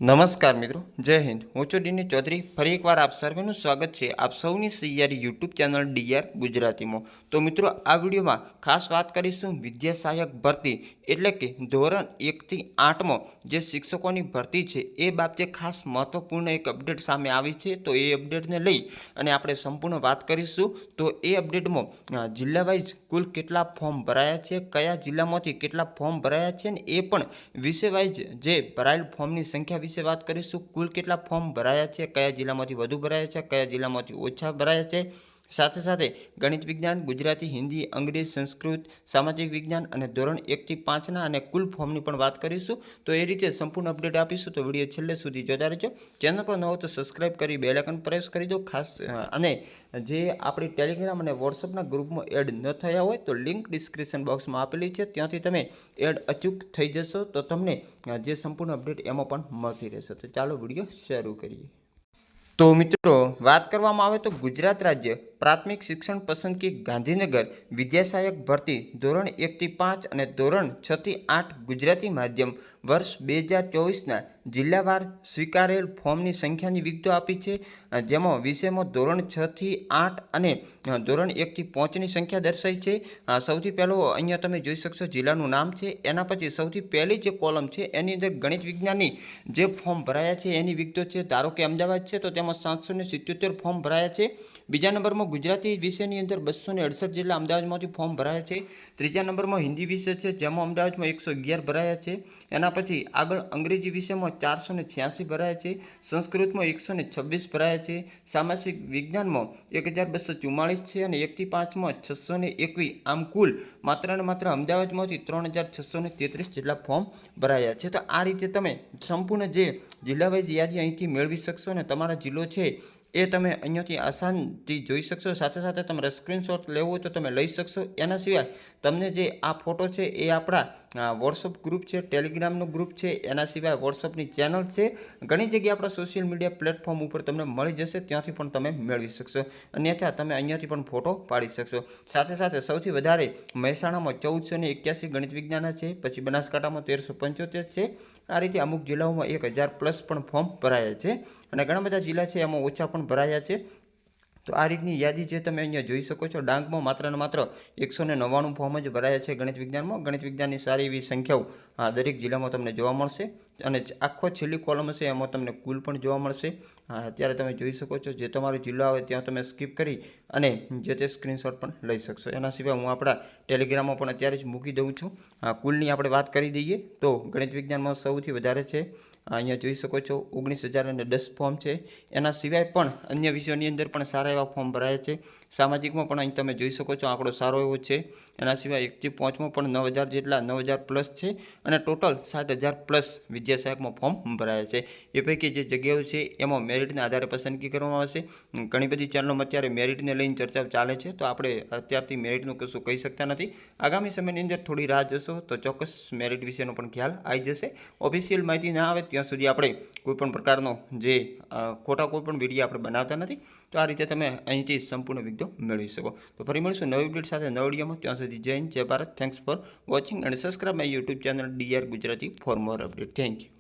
નમસ્કાર મિત્રો, જય હિન્દ। હું છું ડીની ચૌધરી। ફરી એકવાર આપ સર્વેનું સ્વાગત છે આપ સૌની સહિયારી યુટ્યુબ ચેનલ ડીઆર ગુજરાતીમાં। તો મિત્રો, આ વિડીયોમાં ખાસ વાત કરીશું વિદ્યા સહાયક ભરતી એટલે કે ધોરણ 1 થી 8માં જે શિક્ષકોની ભરતી છે એ બાબતે ખાસ મહત્વપૂર્ણ એક અપડેટ સામે આવી છે। તો એ અપડેટને લઈ અને આપણે સંપૂર્ણ વાત કરીશું। તો એ અપડેટમાં જિલ્લા વાઇઝ કુલ કેટલા ફોર્મ ભરાયા છે, કયા જિલ્લામાંથી કેટલા ફોર્મ ભરાયા છે, અને એ પણ વિષય વાઇઝ જે ભરાયેલ ફોર્મની સંખ્યા વિશે વાત કરીશું। કુલ કેટલા ફોર્મ ભરાયા છે, કયા જિલ્લામાંથી વધુ ભરાયા છે, કયા જિલ્લામાંથી ઓછા ભરાયા છે, સાથે સાથે ગણિત વિજ્ઞાન, ગુજરાતી, હિન્દી, અંગ્રેજી, સંસ્કૃત, સામાજિક વિજ્ઞાન અને ધોરણ 1 થી 5ના અને કુલ ફોર્મની પણ વાત કરીશું। તો એ રીતે સંપૂર્ણ અપડેટ આપીશું। તો વિડીયો છેલ્લે સુધી જોતા રહેજો। ચેનલ પર ન હો તો સબસ્ક્રાઇબ કરી બેલ આઇકન પ્રેસ કરી દો ખાસ। અને જે આપણી ટેલિગ્રામ અને વોટ્સઅપના ગ્રુપમાં એડ ન થયા હોય તો લિંક ડિસ્ક્રિપ્શન બોક્સમાં આપેલી છે, ત્યાંથી તમે એડ અચૂક થઈ જશો તો તમને જે સંપૂર્ણ અપડેટ એમાં પણ મળતી રહેશે। તો ચાલો વિડીયો શરૂ કરીએ। તો મિત્રો, વાત કરવામાં આવે તો ગુજરાત રાજ્ય પ્રાથમિક શિક્ષણ પસંદગી ગાંધીનગર વિદ્યા સહાયક ભરતી ધોરણ 1 થી 5 અને ધોરણ 6 થી 8 ગુજરાતી માધ્યમ વર્ષ 2024ના જિલ્લાવાર સ્વીકારેલ ફોર્મની સંખ્યાની વિગતો આપી છે, જેમાં વિષયમાં ધોરણ 6 થી 8 અને ધોરણ 1 થી 5ની સંખ્યા દર્શાવી છે। સૌથી પહેલો અહીંયા તમે જોઈ શકશો જિલ્લાનું નામ છે, એના પછી સૌથી પહેલી જે કોલમ છે એની અંદર ગણિત વિજ્ઞાનની જે ફોર્મ ભરાયા છે એની વિગતો છે। ધારો કે અમદાવાદ છે તો તેમાં 777 ફોર્મ ભરાયા છે। બીજા નંબરમાં ગુજરાતી વિષયની અંદર 268 જેટલા અમદાવાદમાંથી ફોર્મ ભરાયા છે। ત્રીજા નંબરમાં હિન્દી વિષય છે, જેમાં અમદાવાદમાં 111 ભરાયા છે। એના પછી આગળ અંગ્રેજી વિષયમાં 486 ભરાયા છે, સંસ્કૃતમાં 126 ભરાયા છે, સામાજિક વિજ્ઞાનમાં 1244 છે અને 1 થી 5માં 621। આમ કુલ માત્ર ને માત્ર અમદાવાદમાંથી 3633 જેટલા ફોર્મ ભરાયા છે। તો આ રીતે તમે સંપૂર્ણ જે જિલ્લા વાઇઝ યાદી અહીંથી મેળવી શકશો અને તમારા જિલ્લો છે એ તમે અહીંયાથી આસાનથી જોઈ શકશો। સાથે સાથે તમારે સ્ક્રીનશોટ લેવો હોય તો તમે લઈ શકશો। એના સિવાય તમને જે આ ફોટો છે એ આપણા વોટ્સઅપ ગ્રુપ છે, ટેલિગ્રામનું ગ્રુપ છે, એના સિવાય વોટ્સઅપની ચેનલ છે, ઘણી જગ્યાએ આપણા સોશિયલ મીડિયા પ્લેટફોર્મ ઉપર તમને મળી જશે, ત્યાંથી પણ તમે મેળવી શકશો। અન્યથા તમે અહીંયાથી પણ ફોટો પાડી શકશો। સાથે સાથે સૌથી વધારે મહેસાણામાં 1481 ગણિત વિજ્ઞાન છે, પછી બનાસકાંઠામાં 1375 છે। આ રીતે અમુક જિલ્લાઓમાં 1000+ પણ ફોર્મ ભરાયા છે અને ઘણા બધા જિલ્લા છે એમાં ઓછા પણ ભરાયા છે। તો આ રીતની યાદી જે તમે અહીંયા જોઈ શકો છો, ડાંગમાં માત્ર ને માત્ર 199 ફોર્મ જ ભરાયા છે ગણિત વિજ્ઞાનમાં। ગણિત વિજ્ઞાનની સારી એવી સંખ્યાઓ દરેક જિલ્લામાં તમને જોવા મળશે અને આખો છેલ્લી કોલમ હશે એમાં તમને કુલ પણ જોવા મળશે। અત્યારે તમે જોઈ શકો છો, જે તમારો જિલ્લો આવે ત્યાં તમે સ્કીપ કરી અને જે તે સ્ક્રીનશોટ પણ લઈ શકશો। એના સિવાય હું આપણા ટેલિગ્રામમાં પણ અત્યારે જ મૂકી દઉં છું। કુલની આપણે વાત કરી દઈએ તો ગણિત વિજ્ઞાનમાં સૌથી વધારે છે, અહીંયા જોઈ શકો છો 19,010 ફોર્મ છે। એના સિવાય પણ અન્ય વિષયોની અંદર પણ સારા એવા ફોર્મ ભરાયા છે। સામાજિકમાં પણ અહીં તમે જોઈ શકો છો આંકડો સારો એવો છે। એના સિવાય 1 થી 5માં પણ 9000 જેટલા 9000+ છે અને ટોટલ 60,000+ વિદ્યા સહાયકમાં ફોર્મ ભરાયા છે। એ પૈકી જે જગ્યાઓ છે એમાં મેરિટના આધારે પસંદગી કરવામાં આવશે। ઘણી બધી ચેનલોમાં અત્યારે મેરિટને લઈને ચર્ચા ચાલે છે, તો આપણે અત્યારથી મેરિટનું કશું કહી શકતા નથી। આગામી સમયની અંદર થોડી રાહ જશો તો ચોક્કસ મેરિટ વિશેનો પણ ખ્યાલ આવી જશે। ઓફિશિયલ માહિતી ના આવે ત્યાં સુધી આપણે કોઈપણ પ્રકારનો જે ખોટા કોઈપણ વિડીયો આપણે બનાવતા નથી। તો આ રીતે તમે અહીંથી સંપૂર્ણ વિગતો મેળવી શકો। તો ફરી મળીશું નવી અપડેટ સાથે નવા વિડીયોમાં। ત્યાં સુધી જય હિન્દ, જય Bharat. Thanks for watching and subscribe my YouTube channel DR Gujarati for more update. Thank you.